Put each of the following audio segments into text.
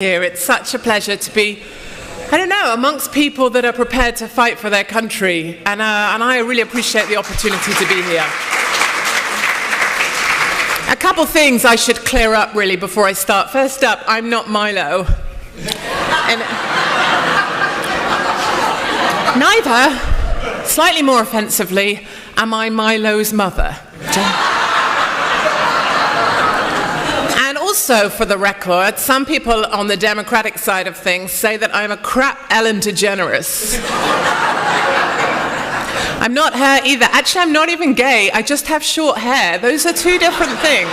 Here. It's such a pleasure to be, amongst people that are prepared to fight for their country, and I really appreciate the opportunity to be here. A couple things I should clear up really before I start. First up, I'm not Milo. And neither, slightly more offensively, am I Milo's mother. Also, for the record, some people on the Democratic side of things say that I'm a crap Ellen DeGeneres. I'm not her either. Actually, I'm not even gay. I just have short hair. Those are two different things.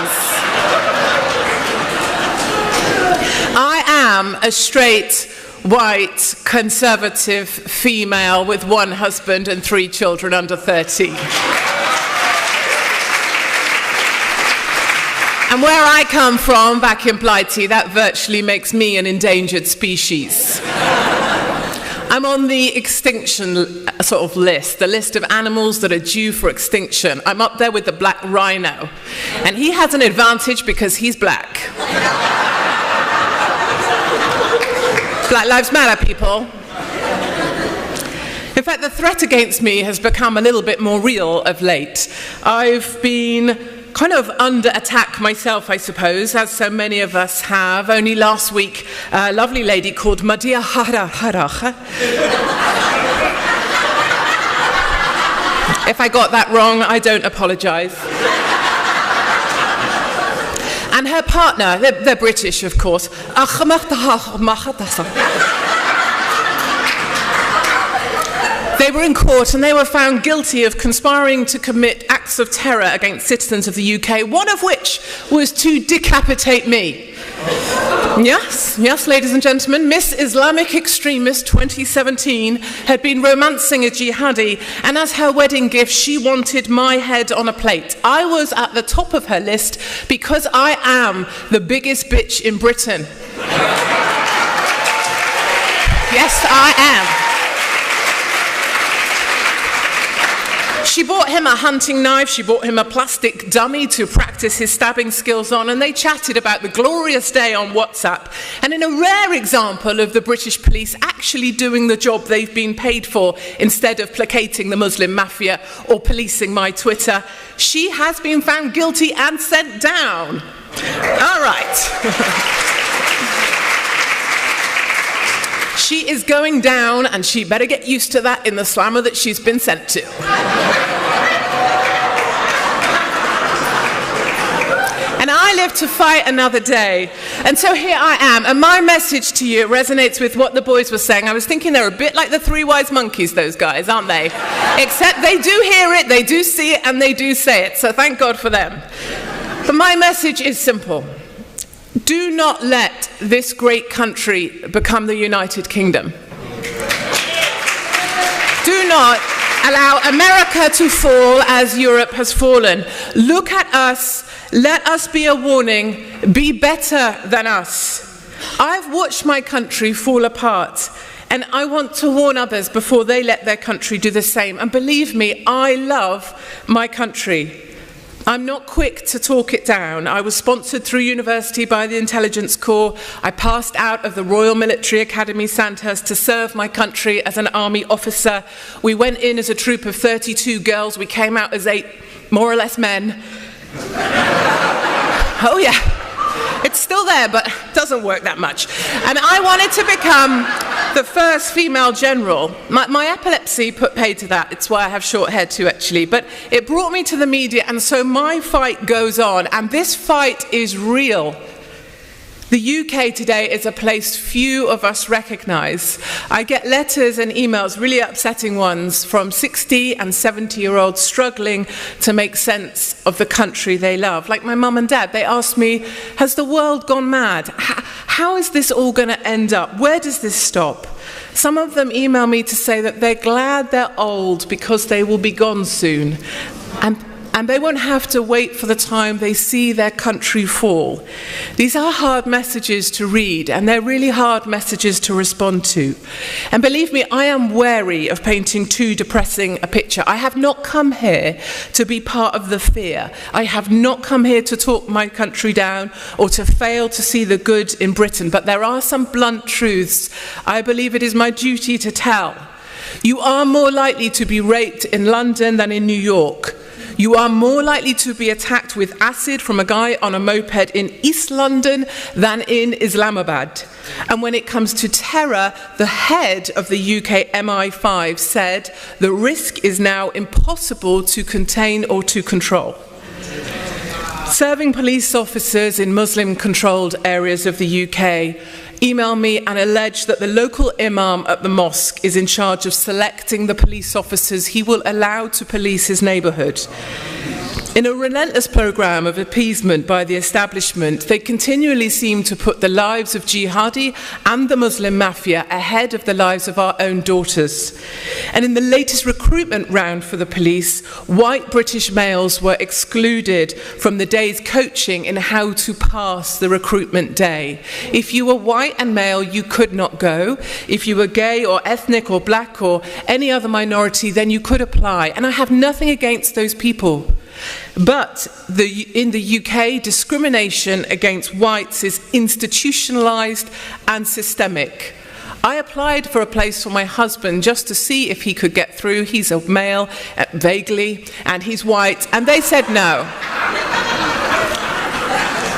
I am a straight, white, conservative female with one husband and 3 children under 13. And where I come from, back in Blighty, that virtually makes me an endangered species. I'm on the extinction sort of list, the list of animals that are due for extinction. I'm up there with the black rhino. And he has an advantage because he's black. Black Lives Matter, people. In fact, the threat against me has become a little bit more real of late. I've been kind of under attack myself, I suppose, as so many of us have. Only last week, a lovely lady called Madia Haraha. If I got that wrong, I don't apologize. And her partner, they're British, of course. They were in court and they were found guilty of conspiring to commit acts of terror against citizens of the UK, one of which was to decapitate me. Yes, ladies and gentlemen, Miss Islamic Extremist 2017 had been romancing a jihadi, and as her wedding gift, she wanted my head on a plate. I was at the top of her list because I am the biggest bitch in Britain. Yes, I am. She bought him a hunting knife, she bought him a plastic dummy to practice his stabbing skills on, and they chatted about the glorious day on WhatsApp. And in a rare example of the British police actually doing the job they've been paid for instead of placating the Muslim mafia or policing my Twitter, she has been found guilty and sent down. All right. She is going down, and she better get used to that in the slammer that she's been sent to. And I live to fight another day. And so here I am, and my message to you resonates with what the boys were saying. I was thinking they're a bit like the 3 wise monkeys, those guys, aren't they? Except they do hear it, they do see it, and they do say it. So thank God for them. But my message is simple. Do not let this great country become the United Kingdom. Do not allow America to fall as Europe has fallen. Look at us. Let us be a warning. Be better than us. I've watched my country fall apart, and I want to warn others before they let their country do the same. And believe me, I love my country. I'm not quick to talk it down. I was sponsored through university by the Intelligence Corps. I passed out of the Royal Military Academy Sandhurst to serve my country as an army officer. We went in as a troop of 32 girls. We came out as 8 more or less men. Oh yeah. It's still there, but doesn't work that much. And I wanted to become the first female general. My epilepsy put paid to that. It's why I have short hair too, actually. But it brought me to the media, and so my fight goes on. And this fight is real. The UK today is a place few of us recognise. I get letters and emails, really upsetting ones, from 60 and 70-year-olds struggling to make sense of the country they love. Like my mum and dad, they ask me, has the world gone mad? How is this all going to end up? Where does this stop? Some of them email me to say that they're glad they're old because they will be gone soon. and they won't have to wait for the time they see their country fall. These are hard messages to read, and they're really hard messages to respond to. And believe me, I am wary of painting too depressing a picture. I have not come here to be part of the fear. I have not come here to talk my country down or to fail to see the good in Britain, but there are some blunt truths I believe it is my duty to tell. You are more likely to be raped in London than in New York. You are more likely to be attacked with acid from a guy on a moped in East London than in Islamabad. And when it comes to terror, the head of the UK MI5 said the risk is now impossible to contain or to control. Serving police officers in Muslim-controlled areas of the UK email me and allege that the local imam at the mosque is in charge of selecting the police officers he will allow to police his neighbourhood. In a relentless programme of appeasement by the establishment, they continually seem to put the lives of jihadi and the Muslim mafia ahead of the lives of our own daughters. And in the latest recruitment round for the police, white British males were excluded from the day's coaching in how to pass the recruitment day. If you were white and male, you could not go. If you were gay or ethnic or black or any other minority, then you could apply. And I have nothing against those people. But in the UK, discrimination against whites is institutionalised and systemic. I applied for a place for my husband just to see if he could get through. He's a male, vaguely, and he's white, and they said no.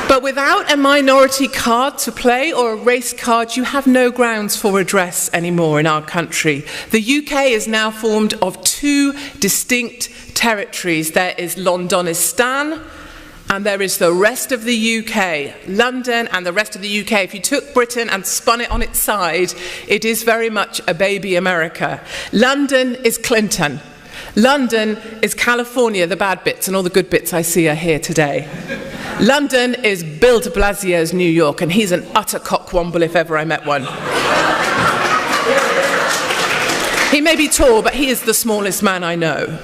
But without a minority card to play or a race card, you have no grounds for redress anymore in our country. The UK is now formed of two distinct territories. There is Londonistan and there is the rest of the UK. London and the rest of the UK. If you took Britain and spun it on its side, it is very much a baby America. London is Clinton. London is California, the bad bits, and all the good bits I see are here today. London is Bill de Blasio's New York, and he's an utter cockwomble if ever I met one. He may be tall, but he is the smallest man I know.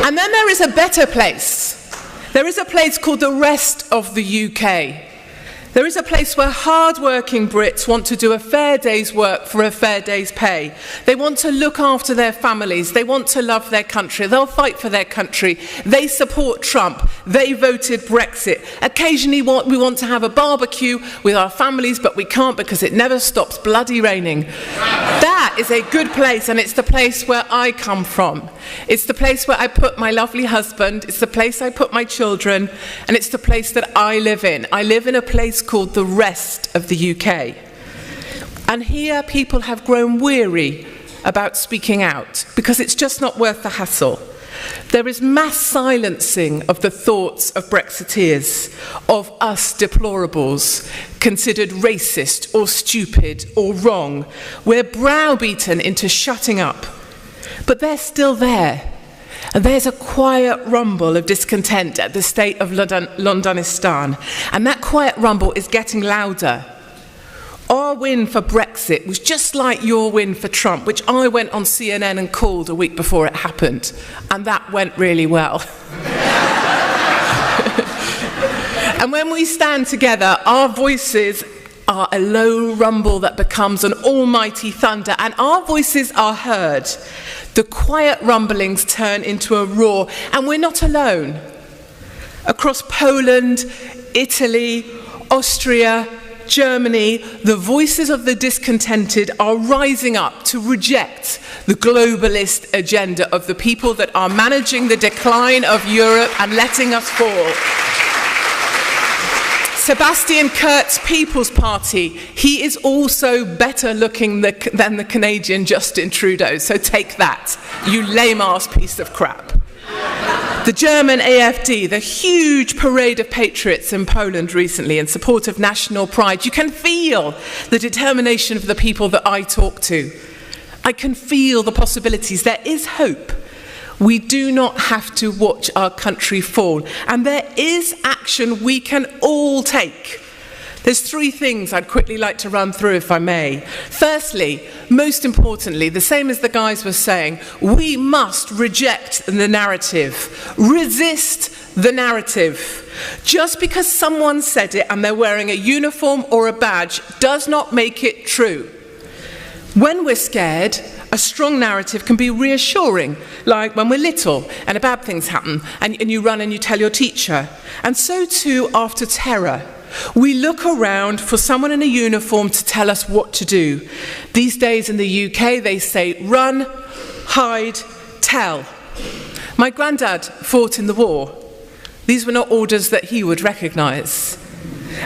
And then there is a better place. There is a place called the rest of the UK. There is a place where hard-working Brits want to do a fair day's work for a fair day's pay. They want to look after their families. They want to love their country. They'll fight for their country. They support Trump. They voted Brexit. Occasionally we want to have a barbecue with our families, but we can't because it never stops bloody raining. That is a good place, and it's the place where I come from. It's the place where I put my lovely husband. It's the place I put my children, and it's the place that I live in. I live in a place called the rest of the UK. And here people have grown weary about speaking out because it's just not worth the hassle. There is mass silencing of the thoughts of Brexiteers, of us deplorables, considered racist or stupid or wrong. We're browbeaten into shutting up. But they're still there. And there's a quiet rumble of discontent at the state of Londonistan. And that quiet rumble is getting louder. Our win for Brexit was just like your win for Trump, which I went on CNN and called a week before it happened. And that went really well. And when we stand together, our voices are a low rumble that becomes an almighty thunder, and our voices are heard. The quiet rumblings turn into a roar, and we're not alone. Across Poland, Italy, Austria, Germany, the voices of the discontented are rising up to reject the globalist agenda of the people that are managing the decline of Europe and letting us fall. Sebastian Kurtz's People's Party, he is also better looking than the Canadian Justin Trudeau, so take that, you lame-ass piece of crap. The German AfD, the huge parade of patriots in Poland recently in support of national pride. You can feel the determination of the people that I talk to. I can feel the possibilities. There is hope. We do not have to watch our country fall. And there is action we can all take There's 3 things I'd quickly like to run through, if I may. Firstly, most importantly, the same as the guys were saying, we must reject the narrative. Resist the narrative. Just because someone said it and they're wearing a uniform or a badge does not make it true. When we're scared, a strong narrative can be reassuring, like when we're little and a bad things happen and you run and you tell your teacher. And so too after terror. We look around for someone in a uniform to tell us what to do. These days in the UK, they say, run, hide, tell. My granddad fought in the war. These were not orders that he would recognise.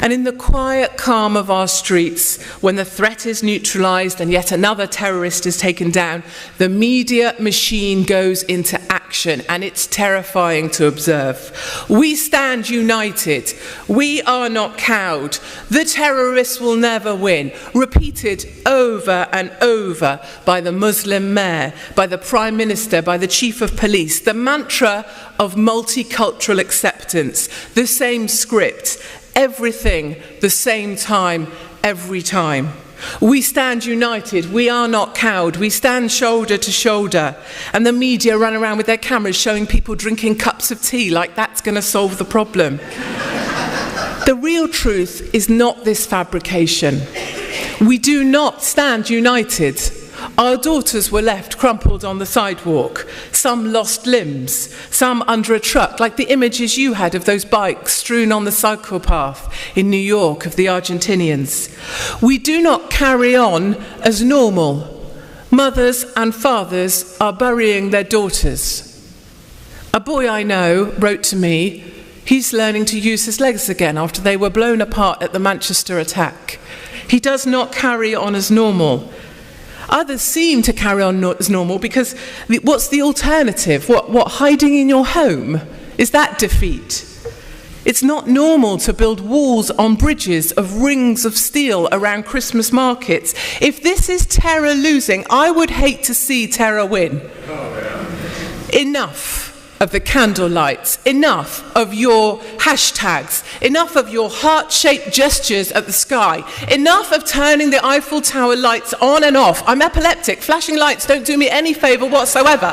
And in the quiet calm of our streets, when the threat is neutralised and yet another terrorist is taken down, the media machine goes into action, and it's terrifying to observe. We stand united. We are not cowed. The terrorists will never win. Repeated over and over by the Muslim mayor, by the Prime Minister, by the Chief of Police. The mantra of multicultural acceptance. The same script. Everything, the same time, every time. We stand united. We are not cowed. We stand shoulder to shoulder. And the media run around with their cameras showing people drinking cups of tea like that's going to solve the problem. The real truth is not this fabrication. We do not stand united. Our daughters were left crumpled on the sidewalk, some lost limbs, some under a truck, like the images you had of those bikes strewn on the cycle path in New York of the Argentinians. We do not carry on as normal. Mothers and fathers are burying their daughters. A boy I know wrote to me, he's learning to use his legs again after they were blown apart at the Manchester attack. He does not carry on as normal. Others seem to carry on as normal because what's the alternative? What, hiding in your home? Is that defeat? It's not normal to build walls on bridges of rings of steel around Christmas markets. If this is terror losing, I would hate to see terror win. Enough of the candle lights, enough of your hashtags, enough of your heart-shaped gestures at the sky, enough of turning the Eiffel Tower lights on and off. I'm epileptic. Flashing lights don't do me any favour whatsoever.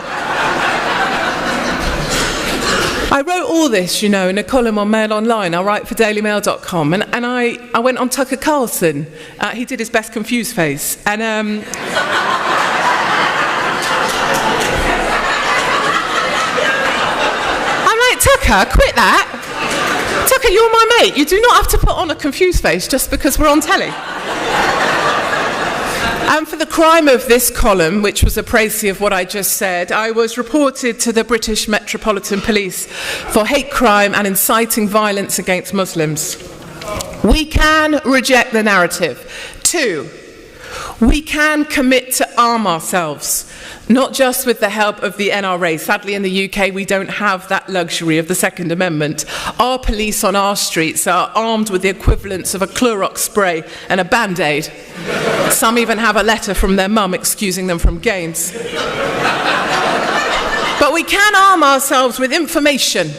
I wrote all this, in a column on Mail Online. I write for dailymail.com, and I went on Tucker Carlson. He did his best confused face, and Tucker, quit that. Tucker, you're my mate. You do not have to put on a confused face just because we're on telly. And for the crime of this column, which was a précis of what I just said, I was reported to the British Metropolitan Police for hate crime and inciting violence against Muslims. We can reject the narrative. 2, we can commit to arm ourselves, not just with the help of the NRA. Sadly, in the UK, we don't have that luxury of the Second Amendment. Our police on our streets are armed with the equivalents of a Clorox spray and a Band-Aid. Some even have a letter from their mum excusing them from games. But we can arm ourselves with information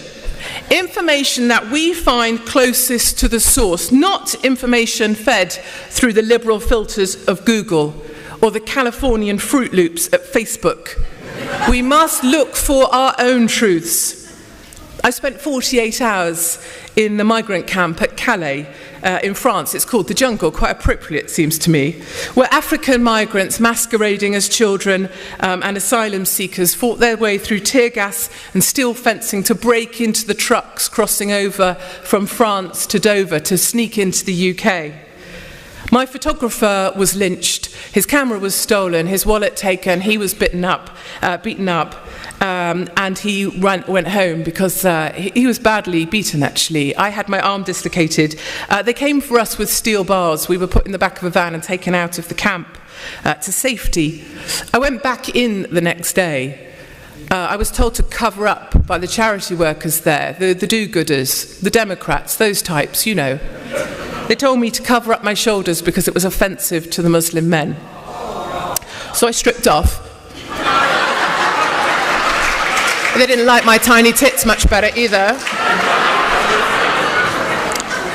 that we find closest to the source, not information fed through the liberal filters of Google or the Californian Fruit Loops at Facebook. We must look for our own truths. I spent 48 hours in the migrant camp at Calais in France. It's called the Jungle, quite appropriate, it seems to me, where African migrants masquerading as children and asylum seekers fought their way through tear gas and steel fencing to break into the trucks crossing over from France to Dover to sneak into the UK. My photographer was lynched, his camera was stolen, his wallet taken, he was beaten up, and he went home because he was badly beaten, actually. I had my arm dislocated. They came for us with steel bars. We were put in the back of a van and taken out of the camp to safety. I went back in the next day. I was told to cover up by the charity workers there, the do-gooders, the Democrats, those types, They told me to cover up my shoulders because it was offensive to the Muslim men. So I stripped off. They didn't like my tiny tits much better either.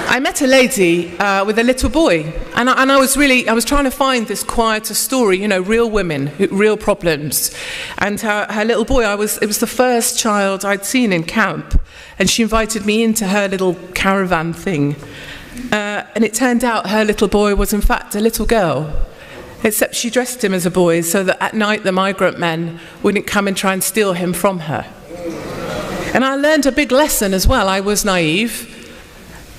I I met a lady with a little boy, and I was trying to find this quieter story, real women, real problems. And her little boy, it was the first child I'd seen in camp, and she invited me into her little caravan thing. And it turned out her little boy was in fact a little girl, except she dressed him as a boy so that at night the migrant men wouldn't come and try and steal him from her. And I learned a big lesson as well. I was naive.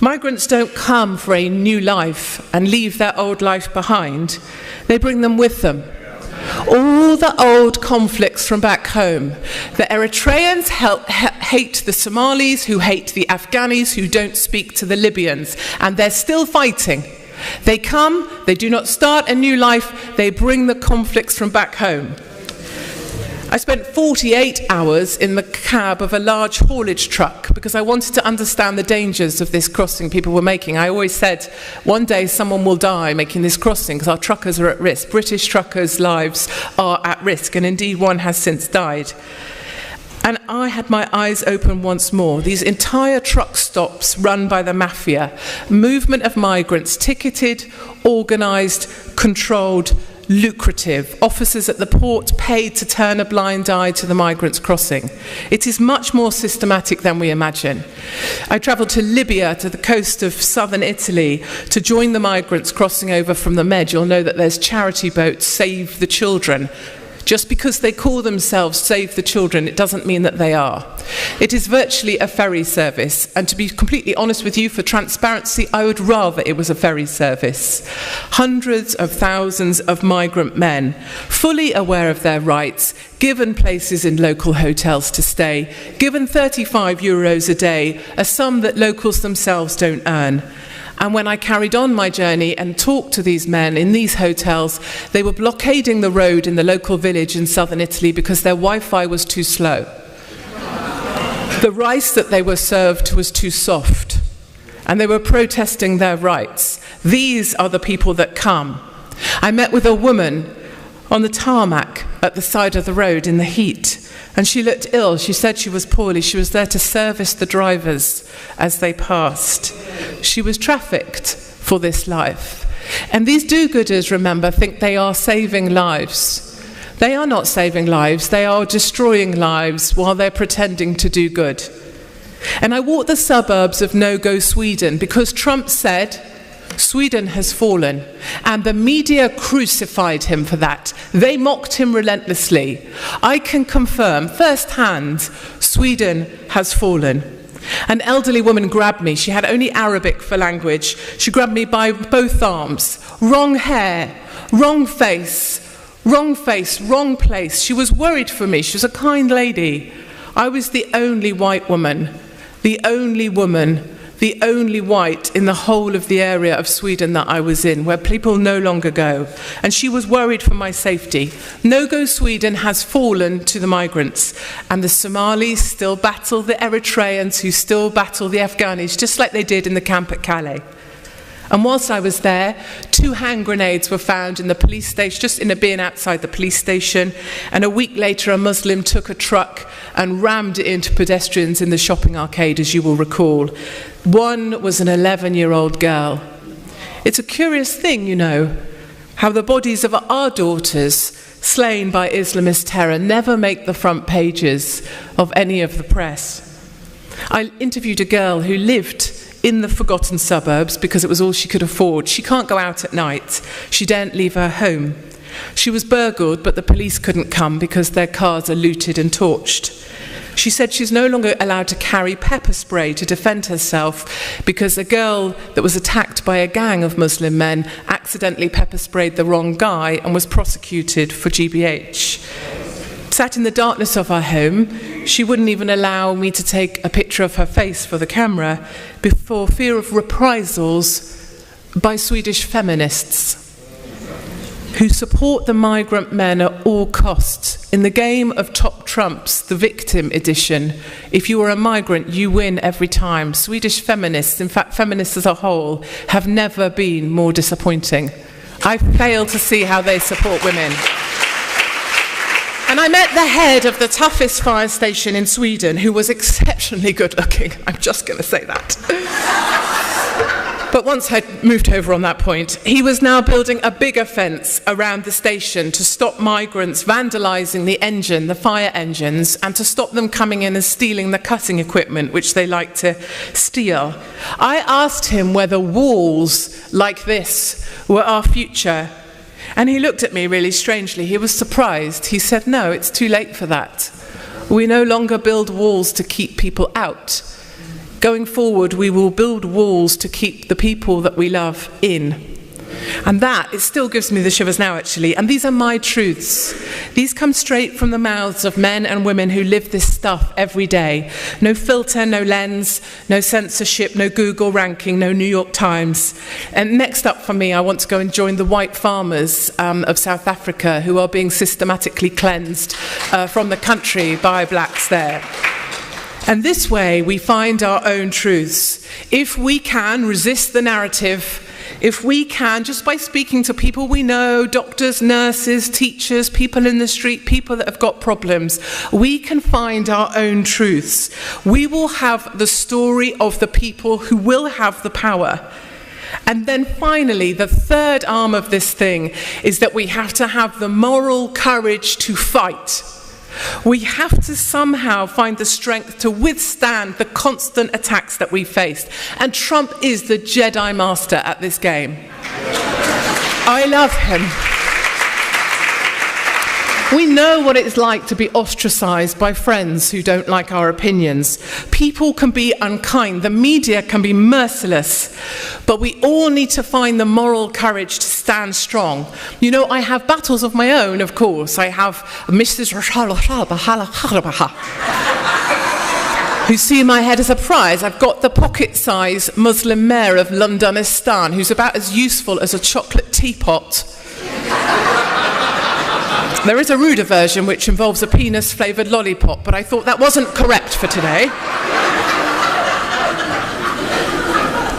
Migrants don't come for a new life and leave their old life behind. They bring them with them. All the old conflicts from back home. The Eritreans hate the Somalis, who hate the Afghanis, who don't speak to the Libyans, and they're still fighting. They come, they do not start a new life, they bring the conflicts from back home. I spent 48 hours in the cab of a large haulage truck because I wanted to understand the dangers of this crossing people were making. I always said, one day someone will die making this crossing because our truckers are at risk. British truckers' lives are at risk, and indeed one has since died. And I had my eyes open once more. These entire truck stops run by the mafia, movement of migrants, ticketed, organised, controlled, lucrative. Officers at the port paid to turn a blind eye to the migrants crossing. It is much more systematic than we imagine. I travelled to Libya, to the coast of southern Italy, to join the migrants crossing over from the Med. You'll know that there's charity boats, Save the Children. Just because they call themselves Save the Children, it doesn't mean that they are. It is virtually a ferry service, and to be completely honest with you, for transparency, I would rather it was a ferry service. Hundreds of thousands of migrant men, fully aware of their rights, given places in local hotels to stay, given €35 a day, a sum that locals themselves don't earn. And when I carried on my journey and talked to these men in these hotels, they were blockading the road in the local village in southern Italy because their Wi-Fi was too slow. The rice that they were served was too soft, and they were protesting their rights. These are the people that come. I met with a woman on the tarmac at the side of the road in the heat, and she looked ill. She said she was poorly. She was there to service the drivers as they passed. She was trafficked for this life. And these do-gooders, remember, think they are saving lives. They are not saving lives. They are destroying lives while they're pretending to do good. And I walked the suburbs of no-go Sweden because Trump said, Sweden has fallen, and the media crucified him for that. They mocked him relentlessly. I can confirm firsthand, Sweden has fallen. An elderly woman grabbed me. She had only Arabic for language. She grabbed me by both arms. Wrong hair, wrong face, wrong place. She was worried for me. She was a kind lady. I was the only white woman, the only white in the whole of the area of Sweden that I was in, where people no longer go. And she was worried for my safety. No-go Sweden has fallen to the migrants, and the Somalis still battle the Eritreans, who still battle the Afghanis, just like they did in the camp at Calais. And whilst I was there, 2 hand grenades were found in the police station, just in a bin outside the police station. And a week later, a Muslim took a truck and rammed it into pedestrians in the shopping arcade, as you will recall. One was an 11-year-old girl. It's a curious thing, how the bodies of our daughters slain by Islamist terror never make the front pages of any of the press. I interviewed a girl who lived in the forgotten suburbs because it was all she could afford. She can't go out at night. She daren't leave her home. She was burgled, but the police couldn't come because their cars are looted and torched. She said she's no longer allowed to carry pepper spray to defend herself because a girl that was attacked by a gang of Muslim men accidentally pepper sprayed the wrong guy and was prosecuted for GBH. Sat in the darkness of our home, she wouldn't even allow me to take a picture of her face for the camera for fear of reprisals by Swedish feminists who support the migrant men at all costs. In the game of top trumps, the victim edition, if you are a migrant, you win every time. Swedish feminists, in fact feminists as a whole, have never been more disappointing. I fail to see how they support women. And I met the head of the toughest fire station in Sweden, who was exceptionally good looking. I'm just going to say that. But once I'd moved over on that point, he was now building a bigger fence around the station to stop migrants vandalising the engine, the fire engines, and to stop them coming in and stealing the cutting equipment, which they like to steal. I asked him whether walls like this were our future, and he looked at me really strangely. He was surprised. He said, "No, it's too late for that. We no longer build walls to keep people out. Going forward, we will build walls to keep the people that we love in." And that, it still gives me the shivers now, actually. And these are my truths. These come straight from the mouths of men and women who live this stuff every day. No filter, no lens, no censorship, no Google ranking, no New York Times. And next up for me, I want to go and join the white farmers of South Africa who are being systematically cleansed from the country by blacks there. And this way, we find our own truths. If we can resist the narrative, if we can, just by speaking to people we know, doctors, nurses, teachers, people in the street, people that have got problems, we can find our own truths. We will have the story of the people who will have the power. And then finally, the third arm of this thing is that we have to have the moral courage to fight. We have to somehow find the strength to withstand the constant attacks that we face. And Trump is the Jedi Master at this game. I love him. We know what it's like to be ostracized by friends who don't like our opinions. People can be unkind, the media can be merciless, but we all need to find the moral courage to stand strong. You know, I have battles of my own, of course. I have Mrs. who see my head as a prize. I've got the pocket-sized Muslim mayor of Londonistan, who's about as useful as a chocolate teapot. There is a ruder version which involves a penis-flavoured lollipop, but I thought that wasn't correct for today.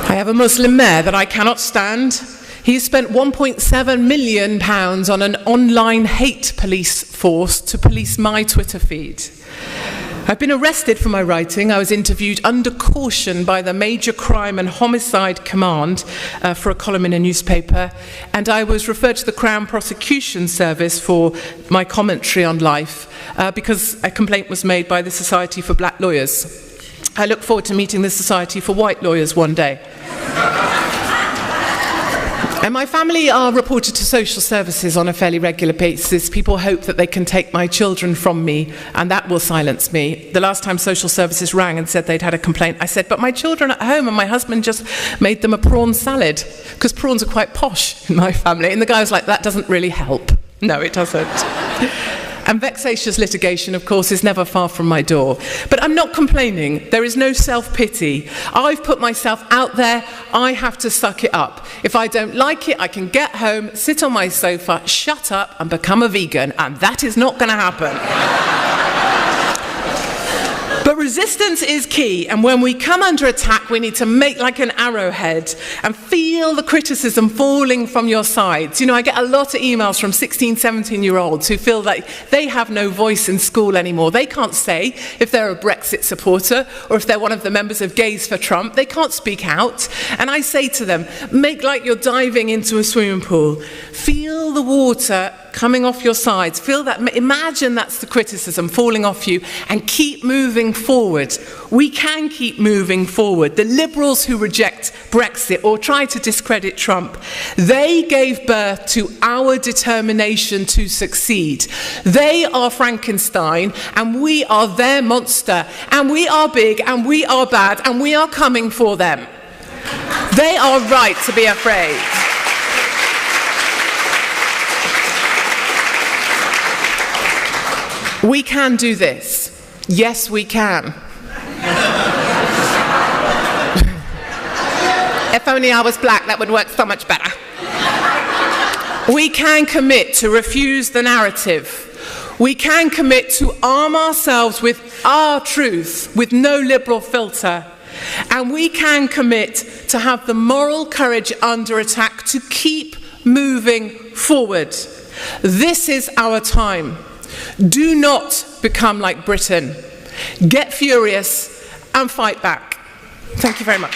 I have a Muslim mayor that I cannot stand. He spent £1.7 million on an online hate police force to police my Twitter feed. I've been arrested for my writing. I was interviewed under caution by the Major Crime and Homicide Command for a column in a newspaper, and I was referred to the Crown Prosecution Service for my commentary on life because a complaint was made by the Society for Black Lawyers. I look forward to meeting the Society for White Lawyers one day. And my family are reported to social services on a fairly regular basis. People hope that they can take my children from me, and that will silence me. The last time social services rang and said they'd had a complaint, I said, but my children are at home and my husband just made them a prawn salad, because prawns are quite posh in my family. And the guy was like, that doesn't really help. No, it doesn't. And vexatious litigation, of course, is never far from my door. But I'm not complaining. There is no self-pity. I've put myself out there. I have to suck it up. If I don't like it, I can get home, sit on my sofa, shut up, and become a vegan. And that is not going to happen. But resistance is key, and when we come under attack, we need to make like an arrowhead and feel the criticism falling from your sides. You know, I get a lot of emails from 16, 17-year-olds who feel like they have no voice in school anymore. They can't say if they're a Brexit supporter or if they're one of the members of Gays for Trump. They can't speak out. And I say to them, make like you're diving into a swimming pool. Feel the water coming off your sides. Feel that, imagine that's the criticism falling off you, and keep moving forward. We can keep moving forward. The liberals who reject Brexit or try to discredit Trump, they gave birth to our determination to succeed. They are Frankenstein and we are their monster, and we are big and we are bad and we are coming for them. They are right to be afraid. We can do this. Yes, we can. If only I was black, that would work so much better. We can commit to refuse the narrative. We can commit to arm ourselves with our truth, with no liberal filter. And we can commit to have the moral courage under attack to keep moving forward. This is our time. Do not become like Britain. Get furious and fight back. Thank you very much.